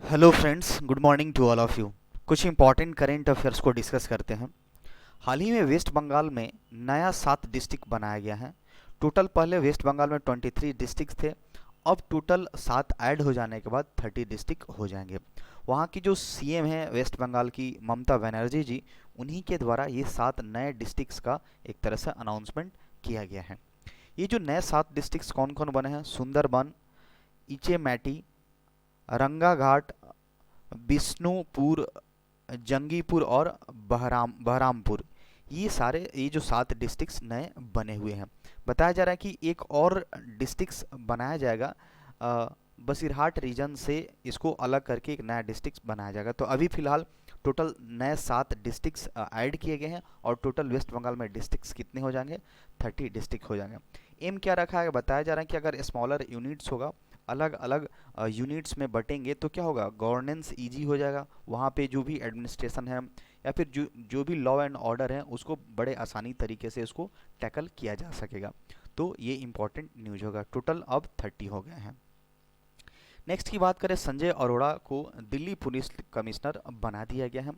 Hello friends, good morning to all of you. कुछ important current affairs को discuss करते हैं। हाल ही में वेस्ट बंगाल में नया 7 डिस्ट्रिक्ट बनाया गया है। टोटल पहले वेस्ट बंगाल में 23 डिस्ट्रिक्ट थे। अब टोटल 7 ऐड हो जाने के बाद 30 डिस्ट्रिक्ट हो जाएंगे। वहाँ की जो सीएम है वेस्ट बंगाल की, ममता बनर्जी जी, उन्हीं के द्वारा ये 7 नए डिस्ट्रिक्ट्स का एक तरह से अनाउंसमेंट किया गया है। ये जो नए 7 डिस्ट्रिक्ट्स कौन कौन बने हैं? सुंदरबन, इचेमैटी, रंगाघाट, बिष्णुपुर, जंगीपुर और बहरामपुर। ये जो 7 डिस्ट्रिक्ट्स नए बने हुए हैं। बताया जा रहा है कि एक और डिस्ट्रिक्ट्स बनाया जाएगा। बसीरहाट रीजन से इसको अलग करके एक नया डिस्ट्रिक्ट बनाया जाएगा। तो अभी फिलहाल टोटल नए 7 डिस्ट्रिक्ट्स ऐड किए गए हैं और टोटल वेस्ट बंगाल में डिस्ट्रिक्ट्स कितने हो जाएंगे? 30 डिस्ट्रिक्ट हो जाएंगे। एम क्या रखा है? बताया जा रहा है कि अगर स्मॉलर यूनिट्स होगा, अलग अलग यूनिट्स में बटेंगे तो क्या होगा? गवर्नेंस इजी हो जाएगा। वहाँ पे जो भी एडमिनिस्ट्रेशन है या फिर जो जो भी लॉ एंड ऑर्डर है उसको बड़े आसानी तरीके से इसको टैकल किया जा सकेगा। तो ये इंपॉर्टेंट न्यूज होगा। टोटल अब 30 हो गए हैं। नेक्स्ट की बात करें, संजय अरोड़ा को दिल्ली पुलिस कमिश्नर बना दिया गया है।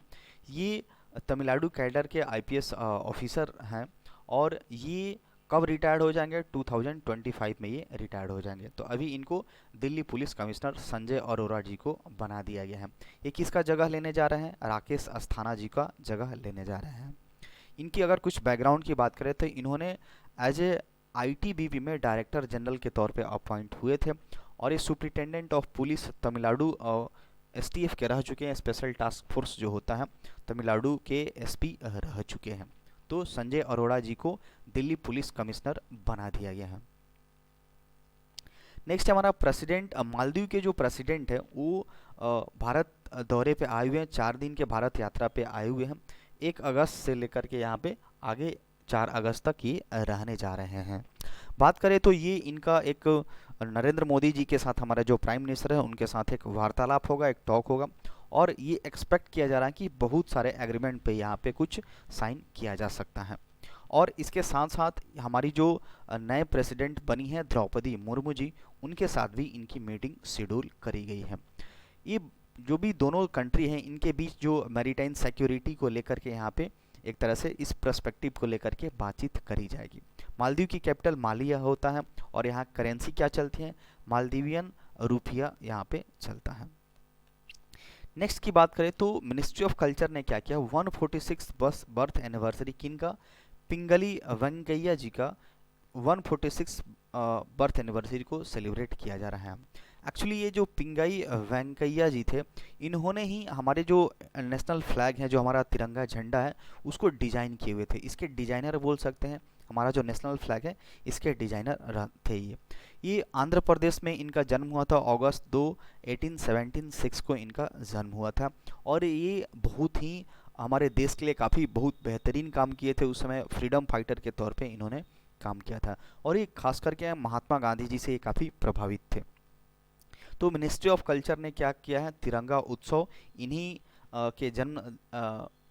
ये तमिलनाडु कैडर के आईपीएस ऑफिसर हैं और ये कब रिटायर्ड हो जाएंगे? 2025 में ये रिटायर्ड हो जाएंगे। तो अभी इनको दिल्ली पुलिस कमिश्नर संजय अरोड़ा जी को बना दिया गया है। ये किसका जगह लेने जा रहे हैं? राकेश अस्थाना जी का जगह लेने जा रहे हैं। इनकी अगर कुछ बैकग्राउंड की बात करें तो इन्होंने एज ए आईटीबीपी में डायरेक्टर जनरल के तौर पे अपॉइंट हुए थे और ये superintendent of police Tamil Nadu STF के रह चुके हैं। स्पेशल टास्क फोर्स जो होता है तमिलनाडु के एसपी रह चुके हैं। तो संजय अरोड़ा जी को दिल्ली पुलिस कमिश्नर बना दिया गया है। नेक्स्ट हमारा प्रेसिडेंट, मालदीव के जो प्रेसिडेंट है वो भारत दौरे पे आए हुए हैं। 4 दिन के भारत यात्रा पे आए हुए हैं। 1 अगस्त से लेकर के यहाँ पे आगे 4 अगस्त तक ये रहने जा रहे हैं। बात करें तो ये इनका एक नरेंद्र मोदी जी के साथ, हमारा जो प्राइम मिनिस्टर है उनके साथ एक वार्तालाप होगा, एक टॉक होगा और ये एक्सपेक्ट किया जा रहा है कि बहुत सारे एग्रीमेंट पे यहाँ पे कुछ साइन किया जा सकता है। और इसके साथ साथ हमारी जो नए प्रेसिडेंट बनी है द्रौपदी मुर्मू जी, उनके साथ भी इनकी मीटिंग शेड्यूल करी गई है। ये जो भी दोनों कंट्री हैं इनके बीच जो मैरीटाइम सिक्योरिटी को लेकर के यहाँ पे एक तरह से इस पर्सपेक्टिव को लेकर के बातचीत करी जाएगी। मालदीव की कैपिटल मालिया होता है और यहाँ करेंसी क्या चलती है? मालदीवियन रुपया यहाँ पे चलता है। नेक्स्ट की बात करें तो मिनिस्ट्री ऑफ कल्चर ने क्या किया? 146 बर्थ एनिवर्सरी किन का? पिंगली वेंकैया जी का 146 बर्थ एनिवर्सरी को सेलिब्रेट किया जा रहा है। एक्चुअली ये जो पिंगाई वेंकैया जी थे, इन्होंने ही हमारे जो नेशनल फ्लैग है, जो हमारा तिरंगा झंडा है, उसको डिजाइन किए हुए थे। इसके डिजाइनर बोल सकते हैं। हमारा जो नेशनल फ्लैग है इसके डिजाइनर थे ये आंध्र प्रदेश में इनका जन्म हुआ था। अगस्त 2 1876 को इनका जन्म हुआ था और ये बहुत ही हमारे देश के लिए काफ़ी बहुत बेहतरीन काम किए थे। उस समय फ्रीडम फाइटर के तौर पे इन्होंने काम किया था और ये खास करके महात्मा गांधी जी से ये काफ़ी प्रभावित थे। तो मिनिस्ट्री ऑफ कल्चर ने क्या किया है? तिरंगा उत्सव इन्हीं के जन्म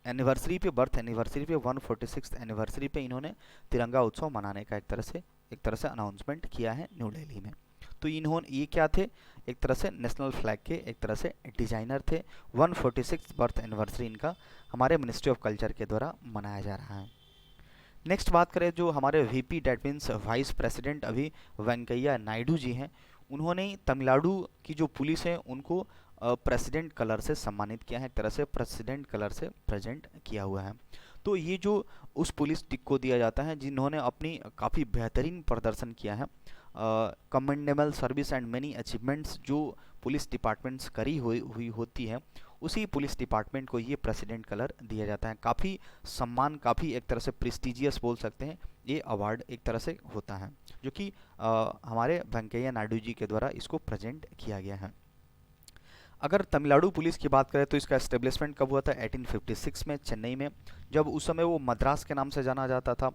एनिवर्सरी पे, बर्थ एनिवर्सरी पे, 146 एनिवर्सरी पे इन्होंने तिरंगा उत्सव मनाने का एक तरह से अनाउंसमेंट किया है न्यू दिल्ली में। तो इन्होंने ये क्या थे? एक तरह से नेशनल फ्लैग के एक तरह से डिजाइनर थे। 146 बर्थ एनिवर्सरी इनका हमारे मिनिस्ट्री ऑफ कल्चर के द्वारा मनाया जा रहा है। नेक्स्ट बात करें, जो हमारे VP that means vice president अभी वेंकैया नायडू जी हैं, उन्होंने तमिलनाडु की जो पुलिस है उनको प्रेसिडेंट कलर से सम्मानित किया है। एक तरह से प्रेसिडेंट कलर से प्रेजेंट किया हुआ है। तो ये जो उस पुलिस टिक को दिया जाता है जिन्होंने अपनी काफ़ी बेहतरीन प्रदर्शन किया है, commendable service and many achievements जो पुलिस डिपार्टमेंट्स करी हुई होती है, उसी पुलिस डिपार्टमेंट को ये प्रेसिडेंट कलर दिया जाता है। काफ़ी सम्मान, काफ़ी एक तरह से प्रेस्टिजियस बोल सकते हैं, ये अवार्ड एक तरह से होता है जो कि हमारे वेंकैया नायडू जी के द्वारा इसको प्रेजेंट किया गया है। अगर तमिलनाडु पुलिस की बात करें तो इसका एस्टेब्लिशमेंट कब हुआ था? 1856 में चेन्नई में, जब उस समय वो मद्रास के नाम से जाना जाता था।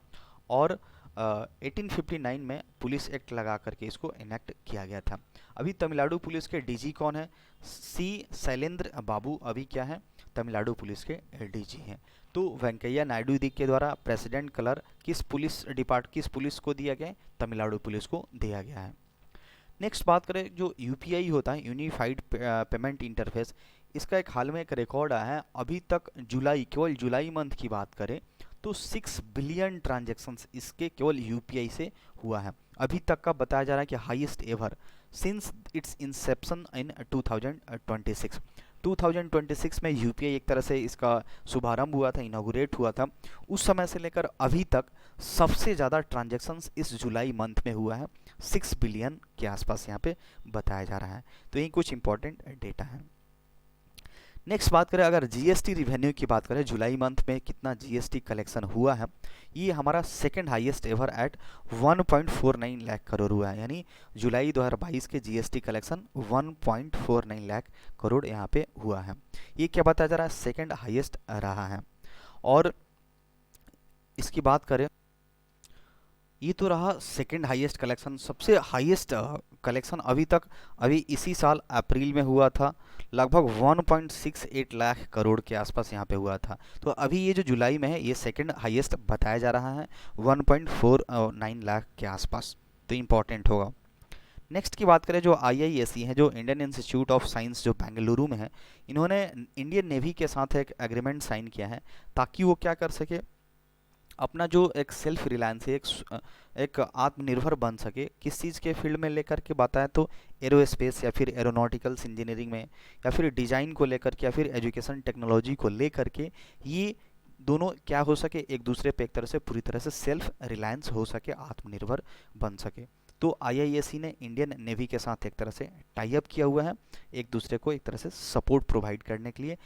और 1859 में पुलिस एक्ट लगा करके इसको इनेक्ट किया गया था। अभी तमिलनाडु पुलिस के डीजी कौन है? सी शैलेंद्र बाबू अभी क्या है? तमिलनाडु पुलिस के डीजी हैं। तो वेंकैया नायडू जी के द्वारा प्रेसिडेंट कलर किस पुलिस को दिया गया है? तमिलनाडु पुलिस को दिया गया है। नेक्स्ट बात करें जो यूपीआई होता है, यूनिफाइड पेमेंट इंटरफेस, इसका एक हाल में एक रिकॉर्ड आया है। अभी तक जुलाई, केवल जुलाई मंथ की बात करें तो 6 बिलियन ट्रांजैक्शंस इसके केवल यूपीआई से हुआ है। अभी तक का बताया जा रहा है कि highest ever since its inception in 2026। 2026 में यूपीआई एक तरह से इसका शुभारंभ हुआ था, इनॉग्रेट हुआ था। उस समय से लेकर अभी तक सबसे ज़्यादा ट्रांजैक्शंस इस जुलाई मंथ में हुआ है, 6 बिलियन के आसपास यहाँ पे बताया जा रहा है। तो यही कुछ इंपॉर्टेंट डेटा है। नेक्स्ट बात करें अगर जीएसटी रिवेन्यू की बात करें, जुलाई मंथ में कितना जीएसटी कलेक्शन हुआ है, ये हमारा second highest ever eight 1.49 lakh crore हुआ है। यानी जुलाई 2022 के जीएसटी कलेक्शन 1.49 लाख करोड़ यहाँ पे हुआ है। ये क्या बताया जा रहा है, सेकंड हाईएस्ट रहा है। और इसकी बात करें, ये तो रहा सेकंड हाईएस्ट कलेक्शन। सबसे हाईएस्ट कलेक्शन अभी इसी साल अप्रैल में हुआ था, लगभग 1.68 लाख करोड़ के आसपास यहाँ पे हुआ था। तो अभी ये जो जुलाई में है ये सेकंड हाईएस्ट बताया जा रहा है, 1.49 लाख के आसपास। तो इम्पॉर्टेंट होगा। नेक्स्ट की बात करें जो IISc है, जो इंडियन इंस्टीट्यूट ऑफ साइंस जो बेंगलुरु में है, इन्होंने इंडियन नेवी के साथ एक एग्रीमेंट साइन किया है ताकि वो क्या कर सके, अपना जो एक सेल्फ रिलायंस है, एक आत्मनिर्भर बन सके। किस चीज़ के फील्ड में लेकर के बताएं तो एरोस्पेस या फिर एरोनॉटिकल्स इंजीनियरिंग में, या फिर डिज़ाइन को लेकर के, या फिर एजुकेशन टेक्नोलॉजी को लेकर के, ये दोनों क्या हो सके, एक दूसरे पे एक तरह से पूरी तरह से सेल्फ रिलायंस हो सके, आत्मनिर्भर बन सके। तो IISc ने इंडियन नेवी के साथ एक तरह से टाई अप किया हुआ है, एक दूसरे को एक तरह से सपोर्ट प्रोवाइड करने के लिए,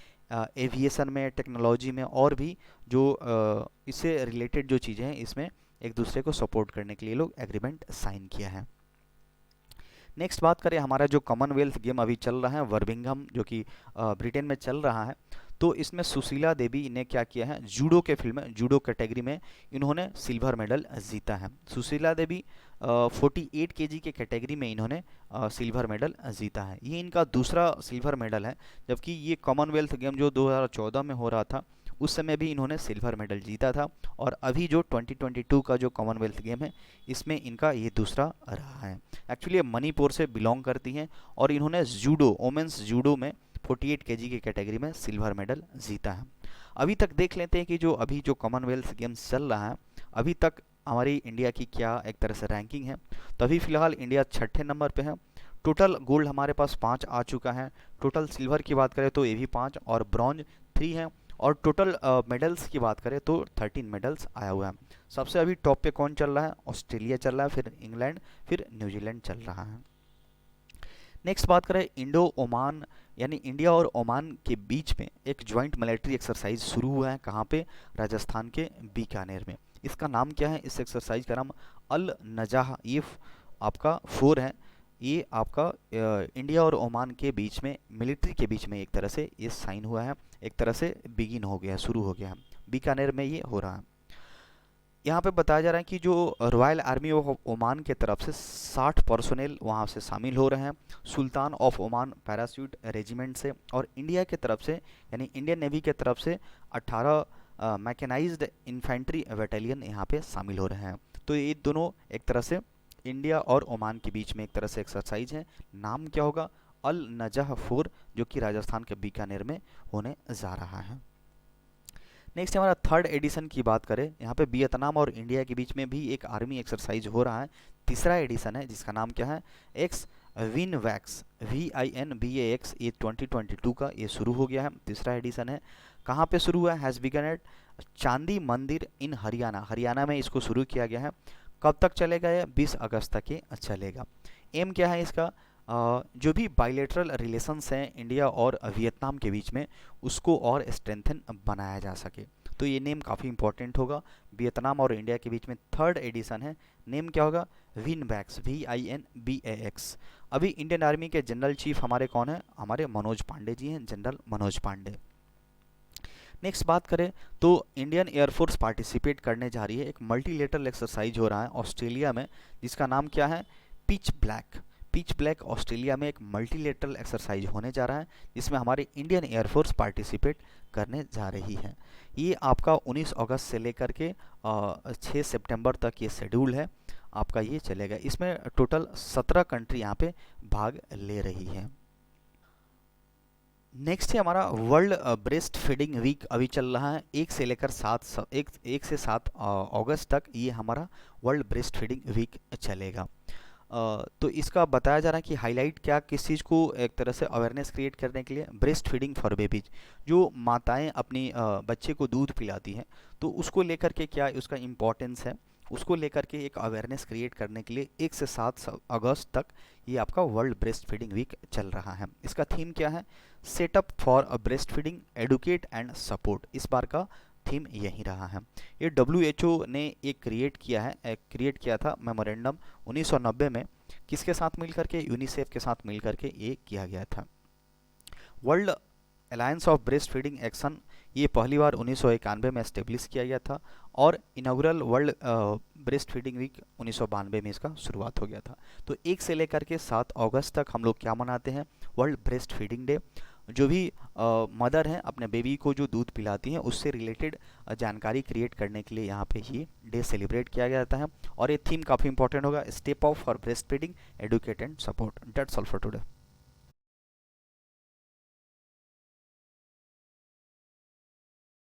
एविएशन में, टेक्नोलॉजी में, और भी जो इससे रिलेटेड जो चीज़ें हैं इसमें एक दूसरे को सपोर्ट करने के लिए लोग एग्रीमेंट साइन किया है। नेक्स्ट बात करें, हमारा जो कॉमनवेल्थ गेम अभी चल रहा है बर्मिंघम, जो कि ब्रिटेन में चल रहा है, तो इसमें सुशीला देवी ने क्या किया है, जूडो के फील्ड में, जूडो कैटेगरी में इन्होंने सिल्वर मेडल जीता है। सुशीला देवी 48 केजी के कैटेगरी में इन्होंने सिल्वर मेडल जीता है। ये इनका दूसरा सिल्वर मेडल है, जबकि ये कॉमनवेल्थ गेम जो 2014 में हो रहा था उस समय भी इन्होंने सिल्वर मेडल जीता था, और अभी जो 2022 का जो कॉमनवेल्थ गेम है इसमें इनका ये दूसरा रहा है। एक्चुअली ये मणिपुर से बिलोंग करती हैं, और इन्होंने जूडो, वोमेंस जूडो में 48 केजी की कैटेगरी में सिल्वर मेडल जीता है। अभी तक देख लेते हैं कि जो अभी जो कॉमनवेल्थ गेम्स चल रहा है, अभी तक हमारी इंडिया की क्या एक तरह से रैंकिंग है। तो अभी फिलहाल इंडिया 6ठे नंबर पे है। टोटल गोल्ड हमारे पास 5 आ चुका है, टोटल सिल्वर की बात करें तो ये भी 5, और ब्रॉन्ज 3 है, और टोटल मेडल्स की बात करें तो 13 मेडल्स आया हुआ है। सबसे अभी टॉप पे कौन चल रहा है, ऑस्ट्रेलिया चल रहा है, फिर इंग्लैंड, फिर न्यूजीलैंड चल रहा है। नेक्स्ट बात करें इंडो ओमान, यानी इंडिया और ओमान के बीच में एक ज्वाइंट मिलिट्री एक्सरसाइज शुरू हुआ है। कहाँ पे, राजस्थान के बीकानेर में। इसका नाम क्या है, इस एक्सरसाइज का नाम अल नजाह, ये आपका 4 है। ये आपका इंडिया और ओमान के बीच में, मिलिट्री के बीच में एक तरह से ये साइन हुआ है, एक तरह से बिगिन हो गया, शुरू हो गया है, बीकानेर में ये हो रहा है। यहाँ पे बताया जा रहा है कि जो रॉयल आर्मी ऑफ ओमान के तरफ से 60 पर्सोनेल वहाँ से शामिल हो रहे हैं, सुल्तान ऑफ ओमान पैराशूट रेजिमेंट से, और इंडिया के तरफ से यानी इंडियन नेवी के तरफ से 18 मैकेनाइज्ड इन्फेंट्री बटालियन यहाँ पे शामिल हो रहे हैं। तो ये दोनों एक तरह से इंडिया और ओमान के बीच में एक तरह से एक्सरसाइज है। नाम क्या होगा, अल नजह 4, जो कि राजस्थान के बीकानेर में होने जा रहा है। नेक्स्ट हमारा थर्ड एडिशन की बात करें, यहाँ पे वियतनाम और इंडिया के बीच में भी एक आर्मी एक्सरसाइज हो रहा है। तीसरा एडिशन है जिसका नाम क्या है, एक्स विन वैक्स, VINVAX, ये 2022 का ये शुरू हो गया है, तीसरा एडिशन है। कहाँ पे शुरू हुआ है, हैज़ बिगन एट चांदी मंदिर इन हरियाणा, हरियाणा में इसको शुरू किया गया है। कब तक चलेगा ये, 20 अगस्त तक ये चलेगा। एम क्या है इसका, जो भी बाइलेटरल रिलेशंस हैं इंडिया और वियतनाम के बीच में, उसको और स्ट्रेंथन बनाया जा सके। तो ये नेम काफ़ी इंपॉर्टेंट होगा। वियतनाम और इंडिया के बीच में थर्ड एडिशन है, नेम क्या होगा, विनवैक्स, VINVAX। अभी इंडियन आर्मी के जनरल चीफ हमारे कौन है, हमारे मनोज पांडे जी हैं, जनरल मनोज पांडे। नेक्स्ट बात करें तो इंडियन एयरफोर्स पार्टिसिपेट करने जा रही है, एक मल्टीलेटरल एक्सरसाइज हो रहा है ऑस्ट्रेलिया में, जिसका नाम क्या है, pitch black. Pitch black Australia में एक मल्टीलेटरल एक्सरसाइज होने जा रहा है, जिसमें हमारी इंडियन एयरफोर्स पार्टिसिपेट करने जा रही है। ये आपका 19 अगस्त से लेकर के 6 सितंबर तक ये शेड्यूल है। आपका ये चलेगा। इसमें टोटल 17 कंट्री यहाँ पे भाग ले रही है। नेक्स्ट है हमारा वर्ल्ड ब्रेस्ट फीडिंग वीक, अभी चल रहा है 1 से 7 अगस्त तक ये हमारा वर्ल्ड ब्रेस्ट फीडिंग वीक चलेगा। तो इसका बताया जा रहा है कि हाईलाइट क्या किस चीज़ को, एक तरह से अवेयरनेस क्रिएट करने के लिए ब्रेस्ट फीडिंग फॉर बेबीज, जो माताएं अपनी बच्चे को दूध पिलाती हैं तो उसको लेकर के क्या उसका इम्पोर्टेंस है, उसको लेकर के एक अवेयरनेस क्रिएट करने के लिए 1 से 7 अगस्त तक ये आपका वर्ल्ड ब्रेस्ट फीडिंग वीक चल रहा है। इसका थीम क्या है, setup for a breast feeding educate and support, इस बार का थीम यही रहा है। ये WHO ने एक क्रिएट किया था मेमोरेंडम 1990 में, किसके साथ मिलकर के, यूनिसेफ के साथ मिलकर के ये किया गया था। World alliance of breast feeding action ये पहली बार 1991 में एस्टेब्लिश किया गया था और inaugural world breast feeding week 1992 में इसका शुरुआत हो गया था। तो 1 से लेकर के 7 अगस्त तक हम लोग क्या मनाते हैं, वर्ल्ड ब्रेस्ट फीडिंग डे। जो भी मदर हैं अपने बेबी को जो दूध पिलाती हैं उससे रिलेटेड जानकारी क्रिएट करने के लिए यहाँ पे ये डे सेलिब्रेट किया जाता है। और ये थीम काफ़ी इंपॉर्टेंट होगा, step of for breast feeding educate and support. That's all for today.